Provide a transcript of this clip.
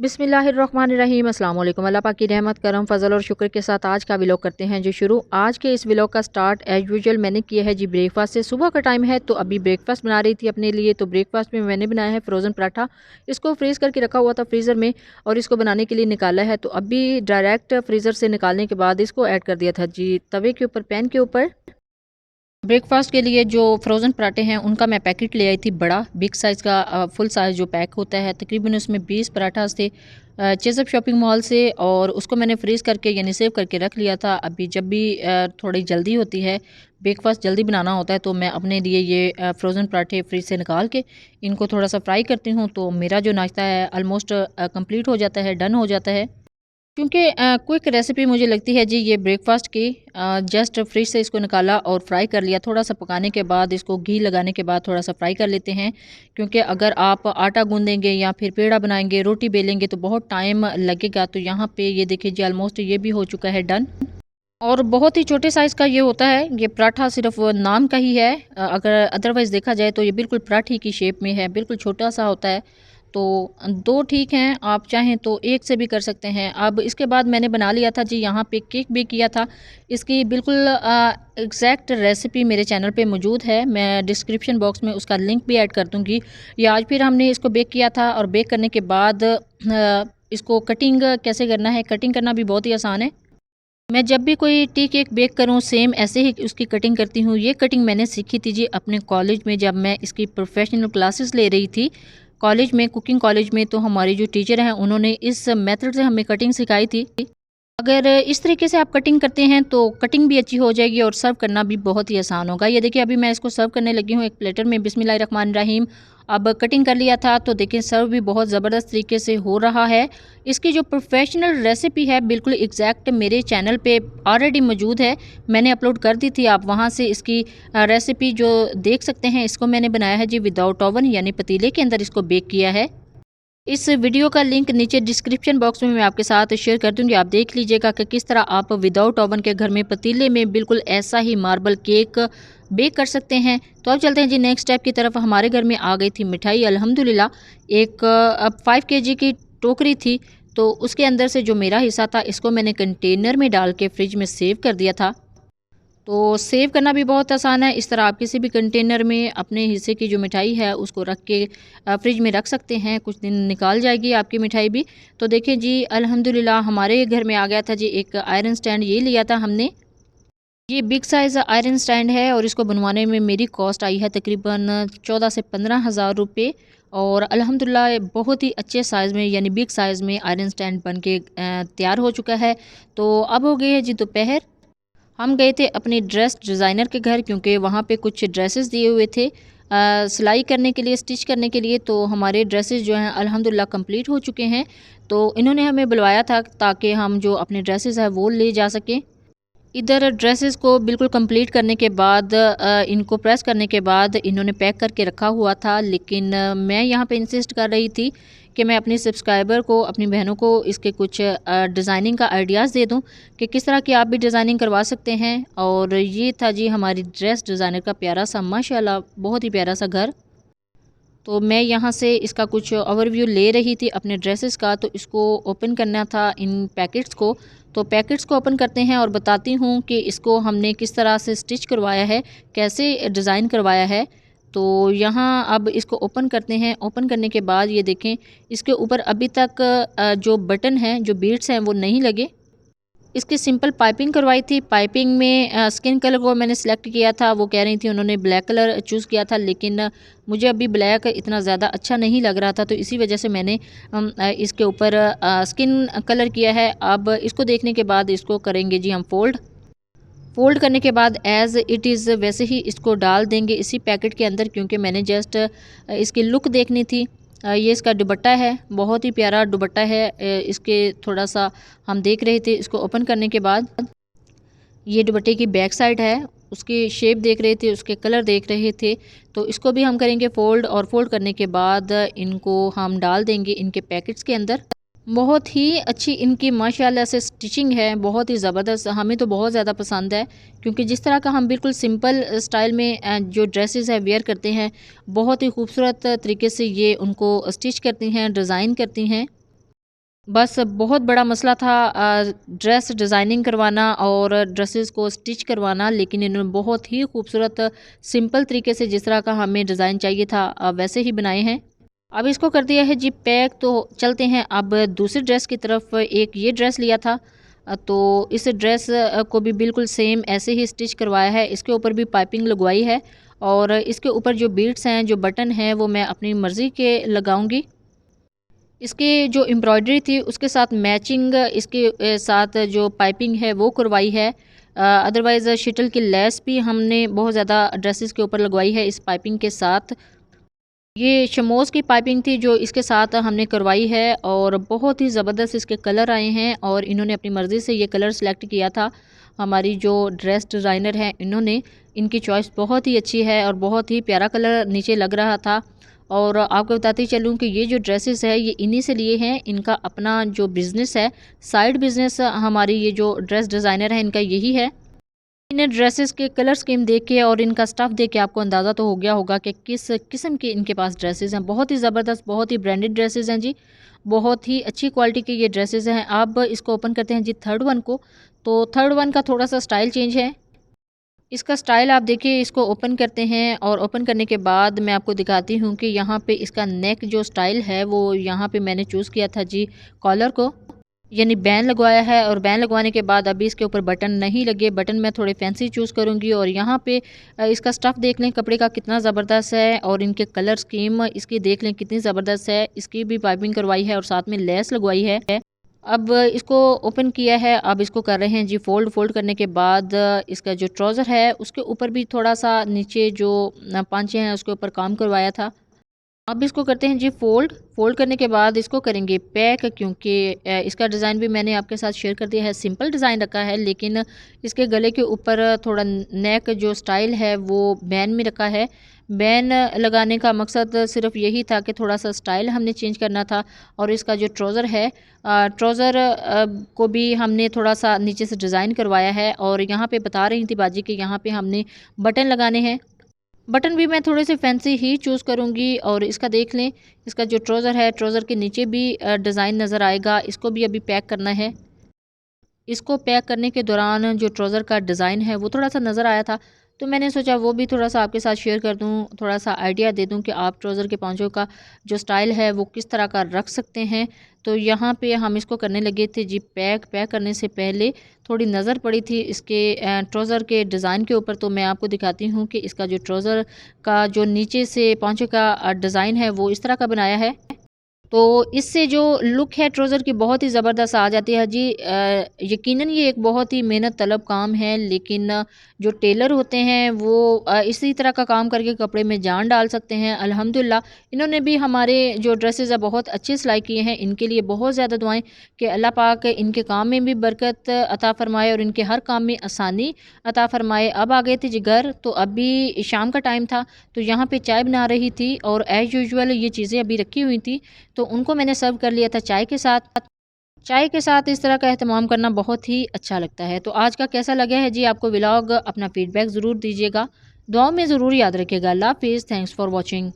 बिस्मिल्लाहिर्रहमानिर्रहीम अस्सलाम वालेकुम। अल्लाह पाक की रहमत करम फजल और शुक्र के साथ आज का व्लॉग करते हैं जो शुरू। आज के इस व्लॉग का स्टार्ट एज यूजुअल मैंने किया है जी ब्रेकफास्ट से। सुबह का टाइम है तो अभी ब्रेकफास्ट बना रही थी अपने लिए। तो ब्रेकफास्ट में मैंने बनाया है फ्रोज़न पराठा। इसको फ्रीज़ करके रखा हुआ था फ्रीज़र में और इसको बनाने के लिए निकाला है। तो अभी डायरेक्ट फ्रीज़र से निकालने के बाद इसको ऐड कर दिया था जी तवे के ऊपर, पैन के ऊपर। ब्रेकफास्ट के लिए जो फ्रोज़न पराठे हैं उनका मैं पैकेट ले आई थी, बड़ा बिग साइज़ का फुल साइज़ जो पैक होता है। तकरीबन उसमें 20 पराठा थे चेज़अप शॉपिंग मॉल से, और उसको मैंने फ्रीज़ करके यानी सेव करके रख लिया था। अभी जब भी थोड़ी जल्दी होती है, ब्रेकफास्ट जल्दी बनाना होता है, तो मैं अपने लिए ये फ्रोज़न पराठे फ्रीज से निकाल के इनको थोड़ा सा फ्राई करती हूँ। तो मेरा जो नाश्ता है ऑलमोस्ट कंप्लीट हो जाता है, डन हो जाता है। क्योंकि क्विक रेसिपी मुझे लगती है जी ये ब्रेकफास्ट की। जस्ट फ्रिज से इसको निकाला और फ्राई कर लिया। थोड़ा सा पकाने के बाद इसको घी लगाने के बाद थोड़ा सा फ्राई कर लेते हैं, क्योंकि अगर आप आटा गूंदेंगे या फिर पेड़ा बनाएंगे, रोटी बेलेंगे तो बहुत टाइम लगेगा। तो यहाँ पे ये देखिए जी ऑलमोस्ट ये भी हो चुका है डन। और बहुत ही छोटे साइज़ का ये होता है, ये पराठा सिर्फ नाम का ही है। अगर अदरवाइज़ देखा जाए तो ये बिल्कुल पराठी की शेप में है, बिल्कुल छोटा सा होता है। तो 2 ठीक हैं, आप चाहें तो 1 से भी कर सकते हैं। अब इसके बाद मैंने बना लिया था जी यहाँ पे केक बेक किया था। इसकी बिल्कुल एग्जैक्ट रेसिपी मेरे चैनल पे मौजूद है, मैं डिस्क्रिप्शन बॉक्स में उसका लिंक भी ऐड कर दूँगी। ये आज फिर हमने इसको बेक किया था, और बेक करने के बाद इसको कटिंग कैसे करना है, कटिंग करना भी बहुत ही आसान है। मैं जब भी कोई टी केक बेक करूं सेम ऐसे ही उसकी कटिंग करती हूं। ये कटिंग मैंने सीखी थी जी अपने कॉलेज में, जब मैं इसकी प्रोफेशनल क्लासेस ले रही थी कॉलेज में, कुकिंग कॉलेज में। तो हमारी जो टीचर हैं उन्होंने इस मेथड से हमें कटिंग सिखाई थी। अगर इस तरीके से आप कटिंग करते हैं तो कटिंग भी अच्छी हो जाएगी और सर्व करना भी बहुत ही आसान होगा। ये देखिए अभी मैं इसको सर्व करने लगी हूँ एक प्लेटर में। बिस्मिल्लाहिर्रहमानिर्रहीम। अब कटिंग कर लिया था तो देखिए सर्व भी बहुत ज़बरदस्त तरीके से हो रहा है। इसकी जो प्रोफेशनल रेसिपी है बिल्कुल एग्जैक्ट मेरे चैनल पे ऑलरेडी मौजूद है, मैंने अपलोड कर दी थी। आप वहाँ से इसकी रेसिपी जो देख सकते हैं। इसको मैंने बनाया है जी विदाउट ओवन, यानी पतीले के अंदर इसको बेक किया है। इस वीडियो का लिंक नीचे डिस्क्रिप्शन बॉक्स में मैं आपके साथ शेयर कर दूंगी, आप देख लीजिएगा कि किस तरह आप विदाउट ओवन के घर में पतीले में बिल्कुल ऐसा ही मार्बल केक बेक कर सकते हैं। तो अब चलते हैं जी नेक्स्ट स्टेप की तरफ। हमारे घर में आ गई थी मिठाई अल्हम्दुलिल्लाह। एक अब 5 केजी की टोकरी थी, तो उसके अंदर से जो मेरा हिस्सा था इसको मैंने कंटेनर में डाल के फ्रिज में सेव कर दिया था। तो सेव करना भी बहुत आसान है। इस तरह आप किसी भी कंटेनर में अपने हिस्से की जो मिठाई है उसको रख के फ्रिज में रख सकते हैं, कुछ दिन निकाल जाएगी आपकी मिठाई भी। तो देखें जी अल्हम्दुलिल्लाह हमारे घर में आ गया था जी एक आयरन स्टैंड। ये लिया था हमने, ये बिग साइज़ आयरन स्टैंड है, और इसको बनवाने में मेरी कॉस्ट आई है तकरीबन 14 से 15 हज़ार रुपये। और अल्हम्दुलिल्लाह बहुत ही अच्छे साइज़ में यानी बिग साइज़ में आयरन स्टैंड बन के तैयार हो चुका है। तो अब हो गई है जी दोपहर। हम गए थे अपनी ड्रेस डिज़ाइनर के घर, क्योंकि वहाँ पे कुछ ड्रेसेस दिए हुए थे सिलाई करने के लिए, स्टिच करने के लिए। तो हमारे ड्रेसेस जो हैं अल्हम्दुलिल्लाह कंप्लीट हो चुके हैं। तो इन्होंने हमें बुलवाया था ताकि हम जो अपने ड्रेसेस हैं वो ले जा सकें। इधर ड्रेसेस को बिल्कुल कंप्लीट करने के बाद इनको प्रेस करने के बाद इन्होंने पैक करके रखा हुआ था। लेकिन मैं यहाँ पे इंसिस्ट कर रही थी कि मैं अपनी सब्सक्राइबर को, अपनी बहनों को इसके कुछ डिज़ाइनिंग का आइडियाज़ दे दूँ कि किस तरह की आप भी डिज़ाइनिंग करवा सकते हैं। और ये था जी हमारी ड्रेस डिज़ाइनर का प्यारा सा, माशाल्लाह बहुत ही प्यारा सा घर। तो मैं यहाँ से इसका कुछ ओवरव्यू ले रही थी अपने ड्रेसेस का। तो इसको ओपन करना था इन पैकेट्स को। तो पैकेट्स को ओपन करते हैं और बताती हूँ कि इसको हमने किस तरह से स्टिच करवाया है, कैसे डिज़ाइन करवाया है। तो यहाँ अब इसको ओपन करते हैं। ओपन करने के बाद ये देखें इसके ऊपर अभी तक जो बटन हैं, जो बीड्स हैं वो नहीं लगे। इसकी सिंपल पाइपिंग करवाई थी। पाइपिंग में स्किन कलर को मैंने सेलेक्ट किया था, वो कह रही थी उन्होंने ब्लैक कलर चूज़ किया था। लेकिन मुझे अभी ब्लैक इतना ज़्यादा अच्छा नहीं लग रहा था, तो इसी वजह से मैंने इसके ऊपर स्किन कलर किया है। अब इसको देखने के बाद इसको करेंगे जी हम फोल्ड। फोल्ड करने के बाद एज़ इट इज़ वैसे ही इसको डाल देंगे इसी पैकेट के अंदर, क्योंकि मैंने जस्ट इसकी लुक देखनी थी। ये इसका दुपट्टा है, बहुत ही प्यारा दुपट्टा है। इसके थोड़ा सा हम देख रहे थे इसको ओपन करने के बाद। ये दुपट्टे की बैक साइड है, उसकी शेप देख रहे थे, उसके कलर देख रहे थे। तो इसको भी हम करेंगे फ़ोल्ड, और फोल्ड करने के बाद इनको हम डाल देंगे इनके पैकेट्स के अंदर। बहुत ही अच्छी इनकी माशाल्लाह से स्टिचिंग है, बहुत ही ज़बरदस्त। हमें तो बहुत ज़्यादा पसंद है, क्योंकि जिस तरह का हम बिल्कुल सिंपल स्टाइल में जो ड्रेसेस है वेयर करते हैं, बहुत ही खूबसूरत तरीके से ये उनको स्टिच करती हैं, डिज़ाइन करती हैं। बस बहुत बड़ा मसला था ड्रेस डिज़ाइनिंग करवाना और ड्रेसेस को स्टिच करवाना, लेकिन इन्होंने बहुत ही खूबसूरत सिंपल तरीके से जिस तरह का हमें डिज़ाइन चाहिए था वैसे ही बनाए हैं। अब इसको कर दिया है जी पैक, तो चलते हैं अब दूसरी ड्रेस की तरफ। एक ये ड्रेस लिया था तो इस ड्रेस को भी बिल्कुल सेम ऐसे ही स्टिच करवाया है। इसके ऊपर भी पाइपिंग लगवाई है और इसके ऊपर जो बीड्स हैं, जो बटन हैं, वो मैं अपनी मर्ज़ी के लगाऊंगी। इसके जो एम्ब्रॉयडरी थी उसके साथ मैचिंग इसके साथ जो पाइपिंग है वो करवाई है। अदरवाइज़ शिटल की लेस भी हमने बहुत ज़्यादा ड्रेसेस के ऊपर लगवाई है इस पाइपिंग के साथ। ये शमोज़ की पाइपिंग थी जो इसके साथ हमने करवाई है और बहुत ही ज़बरदस्त इसके कलर आए हैं और इन्होंने अपनी मर्ज़ी से ये कलर सेलेक्ट किया था। हमारी जो ड्रेस डिज़ाइनर हैं इन्होंने, इनकी चॉइस बहुत ही अच्छी है और बहुत ही प्यारा कलर नीचे लग रहा था। और आपको बताती चलूँ कि ये जो ड्रेसेस है ये इन्हीं से लिए हैं। इनका अपना जो बिज़नेस है, साइड बिज़नेस हमारी ये जो ड्रेस डिज़ाइनर है इनका यही है। इन ड्रेसेस के कलर स्कीम देख के और इनका स्टफ़ देख के आपको अंदाज़ा तो हो गया होगा कि किस किस्म के इनके पास ड्रेसेस हैं। बहुत ही ज़बरदस्त, बहुत ही ब्रांडेड ड्रेसेस हैं जी। बहुत ही अच्छी क्वालिटी के ये ड्रेसेस हैं। अब इसको ओपन करते हैं जी थर्ड वन को। तो थर्ड वन का थोड़ा सा स्टाइल चेंज है। इसका स्टाइल आप देखिए, इसको ओपन करते हैं और ओपन करने के बाद मैं आपको दिखाती हूँ कि यहाँ पे इसका नेक जो स्टाइल है वो यहाँ पे मैंने चूज़ किया था जी कॉलर को, यानी बैन लगवाया है। और बैन लगवाने के बाद अभी इसके ऊपर बटन नहीं लगे। बटन मैं थोड़े फैंसी चूज़ करूँगी। और यहाँ पे इसका स्टफ़ देख लें कपड़े का कितना ज़बरदस्त है और इनके कलर स्कीम इसकी देख लें कितनी ज़बरदस्त है। इसकी भी पाइपिंग करवाई है और साथ में लेस लगवाई है। अब इसको ओपन किया है, अब इसको कर रहे हैं जी फ़ोल्ड। फ़ोल्ड करने के बाद इसका जो ट्राउज़र है उसके ऊपर भी थोड़ा-सा नीचे जो पाँचे हैं उसके ऊपर काम करवाया था। अब इसको करते हैं जी फ़ोल्ड। फ़ोल्ड करने के बाद इसको करेंगे पैक, क्योंकि इसका डिज़ाइन भी मैंने आपके साथ शेयर कर दिया है। सिंपल डिज़ाइन रखा है, लेकिन इसके गले के ऊपर थोड़ा नेक जो स्टाइल है वो बैन में रखा है। बैन लगाने का मकसद सिर्फ़ यही था कि थोड़ा-सा स्टाइल हमने चेंज करना था। और इसका जो ट्राउज़र है, ट्राउज़र को भी हमने थोड़ा-सा नीचे से डिज़ाइन करवाया है। और यहाँ पे बता रही थी बाजी कि यहाँ पे हमने बटन लगाने हैं। बटन भी मैं थोड़े से फैंसी ही चूज़ करूँगी। और इसका देख लें, इसका जो ट्राउज़र है, ट्राउज़र के नीचे भी डिज़ाइन नज़र आएगा। इसको भी अभी पैक करना है। इसको पैक करने के दौरान जो ट्राउज़र का डिज़ाइन है वो थोड़ा-सा नज़र आया था, तो मैंने सोचा वो भी थोड़ा-सा आपके साथ शेयर कर दूँ, थोड़ा-सा आइडिया दे दूँ कि आप ट्राउज़र के पाँचों का जो स्टाइल है वो किस तरह का रख सकते हैं। तो यहाँ पे हम इसको करने लगे थे जी पैक। पैक करने से पहले थोड़ी नज़र पड़ी थी इसके ट्राउज़र के डिज़ाइन के ऊपर, तो मैं आपको दिखाती हूँ कि इसका जो ट्राउज़र का जो नीचे से पाँचों का डिज़ाइन है वो इस तरह का बनाया है। तो इससे जो लुक है ट्राउज़र की बहुत ही ज़बरदस्त आ जाती है जी। यकीनन ये एक बहुत ही मेहनत तलब काम है, लेकिन जो टेलर होते हैं वो इसी तरह का काम करके कपड़े में जान डाल सकते हैं। अल्हम्दुलिल्लाह इन्होंने भी हमारे जो ड्रेसेस है बहुत अच्छे सिलाई किए हैं। इनके लिए बहुत ज़्यादा दुआएं कि अल्लाह पाक इनके काम में भी बरकत अता फ़रमाए और इनके हर काम में आसानी अता फ़रमाए। अब आ गए थे जी घर, तो अभी शाम का टाइम था, तो यहाँ पे चाय बना रही थी और एज़ यूजुअल ये चीज़ें अभी रखी हुई थी, तो उनको मैंने सर्व कर लिया था चाय के साथ। चाय के साथ इस तरह का एहतमाम करना बहुत ही अच्छा लगता है। तो आज का कैसा लगा है जी आपको व्लॉग, अपना फ़ीडबैक ज़रूर दीजिएगा। दुआओं में ज़रूर याद रखिएगा। अल्लाह हाफ़िज़। Thanks for watching.